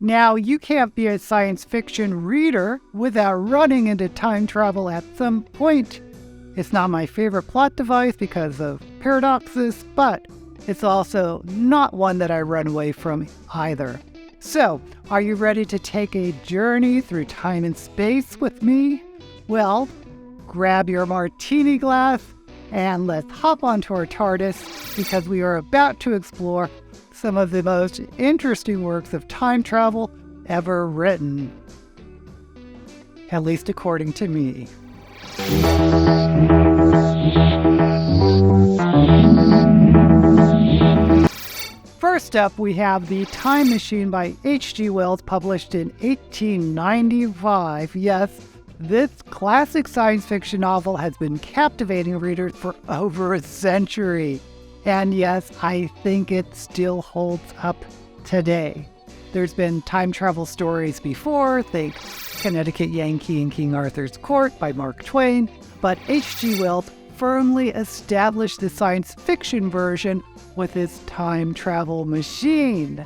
Now, you can't be a science fiction reader without running into time travel at some point. It's not my favorite plot device because of paradoxes, but it's also not one that I run away from either. So, are you ready to take a journey through time and space with me? Well, grab your martini glass and let's hop onto our TARDIS because we are about to explore some of the most interesting works of time travel ever written. At least according to me. First up, we have The Time Machine by H.G. Wells, published in 1895. Yes, this classic science fiction novel has been captivating readers for over a century. And yes, I think it still holds up today. There's been time travel stories before, think Connecticut Yankee and King Arthur's Court by Mark Twain, but H.G. Wells firmly established the science fiction version with his time travel machine.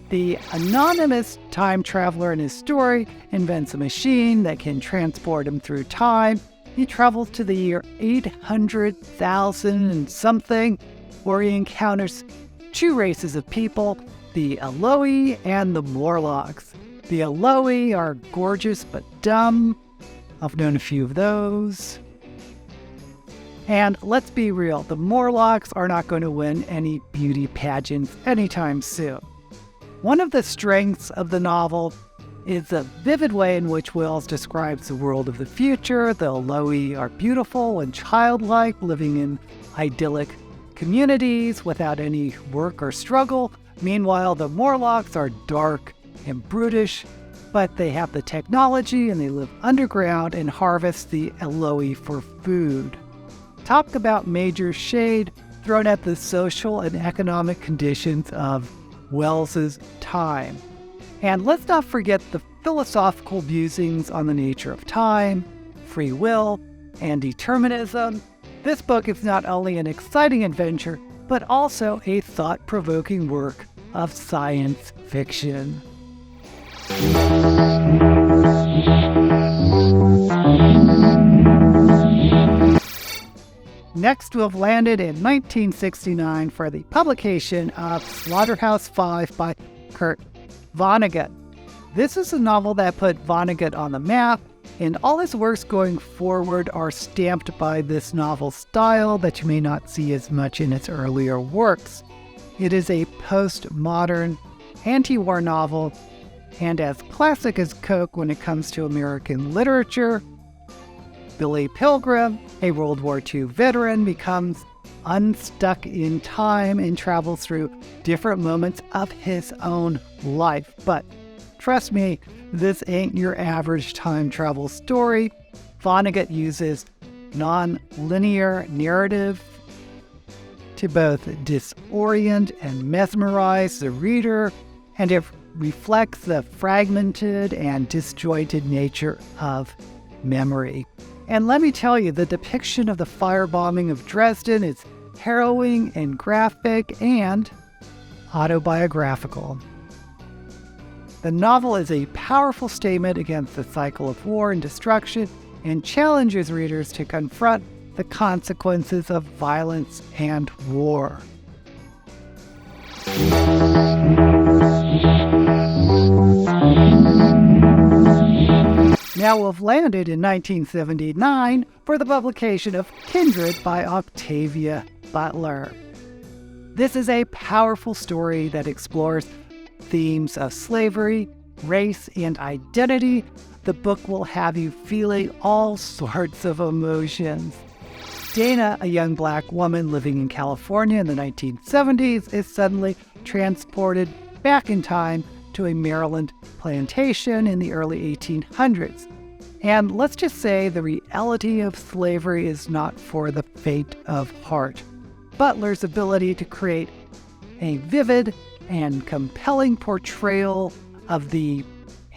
The anonymous time traveler in his story invents a machine that can transport him through time. He travels to the year 800,000 and something, where he encounters two races of people, the Eloi and the Morlocks. The Eloi are gorgeous but dumb. I've known a few of those. And let's be real, the Morlocks are not going to win any beauty pageants anytime soon. One of the strengths of the novel is the vivid way in which Wells describes the world of the future. The Eloi are beautiful and childlike, living in idyllic communities without any work or struggle. Meanwhile, the Morlocks are dark and brutish, but they have the technology and they live underground and harvest the Eloi for food. Talk about major shade thrown at the social and economic conditions of Wells's time. And let's not forget the philosophical musings on the nature of time, free will, and determinism. This book is not only an exciting adventure, but also a thought-provoking work of science fiction. Next, we've landed in 1969 for the publication of Slaughterhouse 5 by Kurt Vonnegut. This is a novel that put Vonnegut on the map, and all his works going forward are stamped by this novel style that you may not see as much in its earlier works. It is a postmodern, anti-war novel, and as classic as Coke when it comes to American literature. Billy Pilgrim, a World War II veteran, becomes unstuck in time and travels through different moments of his own life. But trust me, this ain't your average time travel story. Vonnegut uses non-linear narrative to both disorient and mesmerize the reader, and it reflects the fragmented and disjointed nature of memory. And let me tell you, the depiction of the firebombing of Dresden is harrowing and graphic and autobiographical. The novel is a powerful statement against the cycle of war and destruction and challenges readers to confront the consequences of violence and war. Now we've landed in 1979 for the publication of Kindred by Octavia Butler. This is a powerful story that explores themes of slavery, race, and identity. The book will have you feeling all sorts of emotions. Dana, a young black woman living in California in the 1970s, is suddenly transported back in time to a Maryland plantation in the early 1800s. And let's just say the reality of slavery is not for the faint of heart. Butler's ability to create a vivid and compelling portrayal of the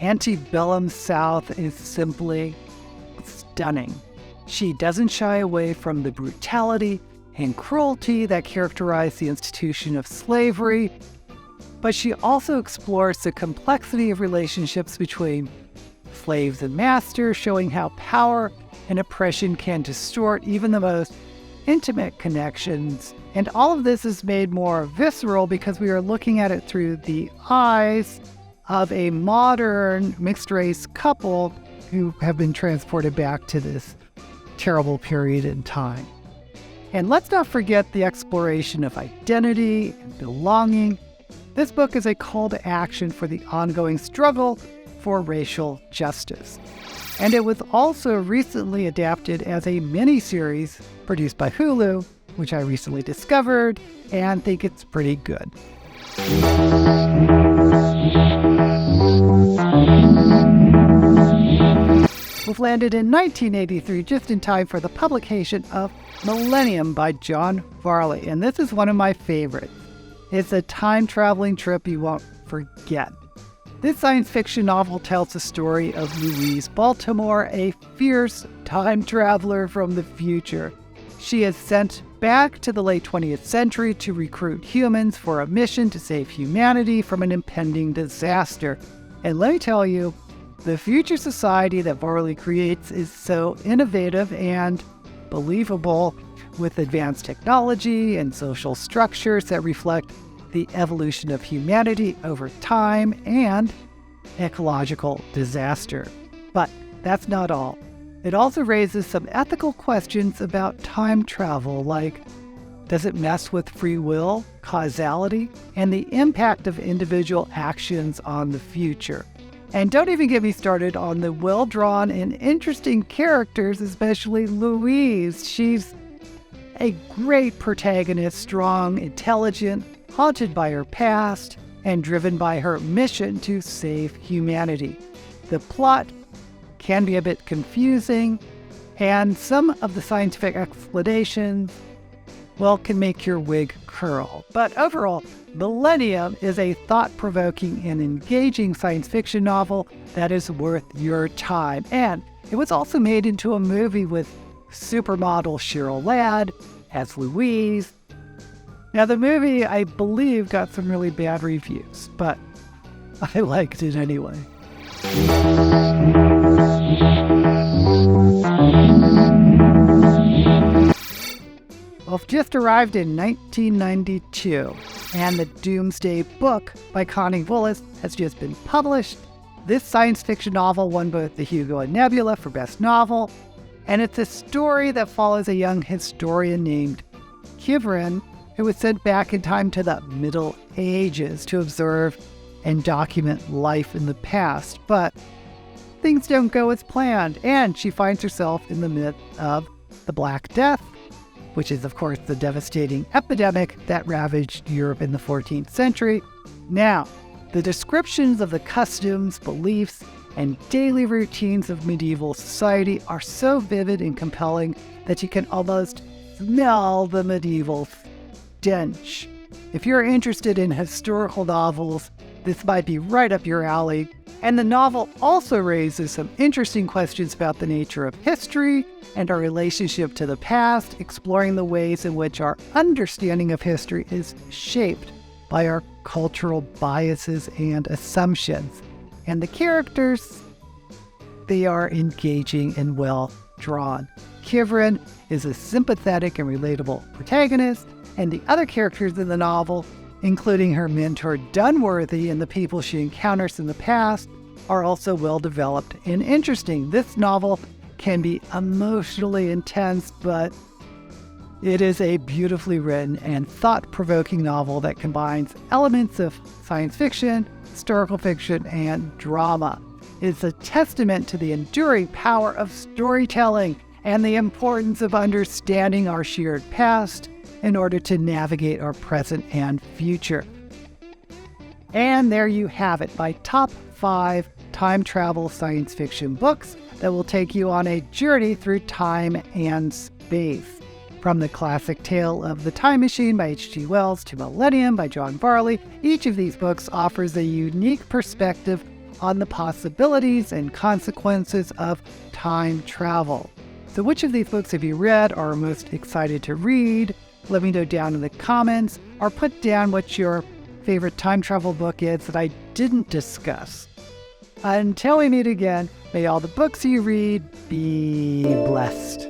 antebellum South is simply stunning. She doesn't shy away from the brutality and cruelty that characterize the institution of slavery, but she also explores the complexity of relationships between slaves and masters, showing how power and oppression can distort even the most intimate connections. And all of this is made more visceral because we are looking at it through the eyes of a modern mixed-race couple who have been transported back to this terrible period in time. And let's not forget the exploration of identity and belonging. This book is a call to action for the ongoing struggle for racial justice. And it was also recently adapted as a miniseries produced by Hulu, which I recently discovered and think it's pretty good. We've landed in 1983, just in time for the publication of Millennium by John Varley, and this is one of my favorites. It's a time-traveling trip you won't forget. This science fiction novel tells the story of Louise Baltimore, a fierce time traveler from the future. She is sent back to the late 20th century to recruit humans for a mission to save humanity from an impending disaster. And let me tell you, the future society that Varley creates is so innovative and believable, with advanced technology and social structures that reflect the evolution of humanity over time and ecological disaster. But that's not all. It also raises some ethical questions about time travel, like, does it mess with free will, causality, and the impact of individual actions on the future? And don't even get me started on the well-drawn and interesting characters, especially Louise. She's a great protagonist, strong, intelligent, haunted by her past, and driven by her mission to save humanity. The plot can be a bit confusing, and some of the scientific explanations, well, can make your wig curl. But overall, Millennium is a thought-provoking and engaging science fiction novel that is worth your time. And it was also made into a movie with supermodel Cheryl Ladd as Louise. Now, the movie, I believe, got some really bad reviews, but I liked it anyway. Well, just arrived in 1992, and the Doomsday book by Connie Willis has just been published. This science fiction novel won both the Hugo and Nebula for Best Novel, and it's a story that follows a young historian named Kindred, who was sent back in time to the Middle Ages to observe and document life in the past. But things don't go as planned, and she finds herself in the midst of the Black Death, which is, of course, the devastating epidemic that ravaged Europe in the 14th century. Now, the descriptions of the customs, beliefs, and daily routines of medieval society are so vivid and compelling that you can almost smell the medieval stench. If you're interested in historical novels, this might be right up your alley. And the novel also raises some interesting questions about the nature of history and our relationship to the past, exploring the ways in which our understanding of history is shaped by our cultural biases and assumptions. And the characters, they are engaging and well drawn. Kindred is a sympathetic and relatable protagonist, and the other characters in the novel, including her mentor Dunworthy and the people she encounters in the past, are also well developed and interesting. This novel can be emotionally intense, but it is a beautifully written and thought-provoking novel that combines elements of science fiction, historical fiction, and drama. It's a testament to the enduring power of storytelling and the importance of understanding our shared past in order to navigate our present and future. And there you have it, my top 5 time travel science fiction books that will take you on a journey through time and space. From the classic tale of The Time Machine by H.G. Wells to Millennium by John Varley, each of these books offers a unique perspective on the possibilities and consequences of time travel. So which of these books have you read or are most excited to read? Let me know down in the comments, or put down what your favorite time travel book is that I didn't discuss. Until we meet again, may all the books you read be blessed.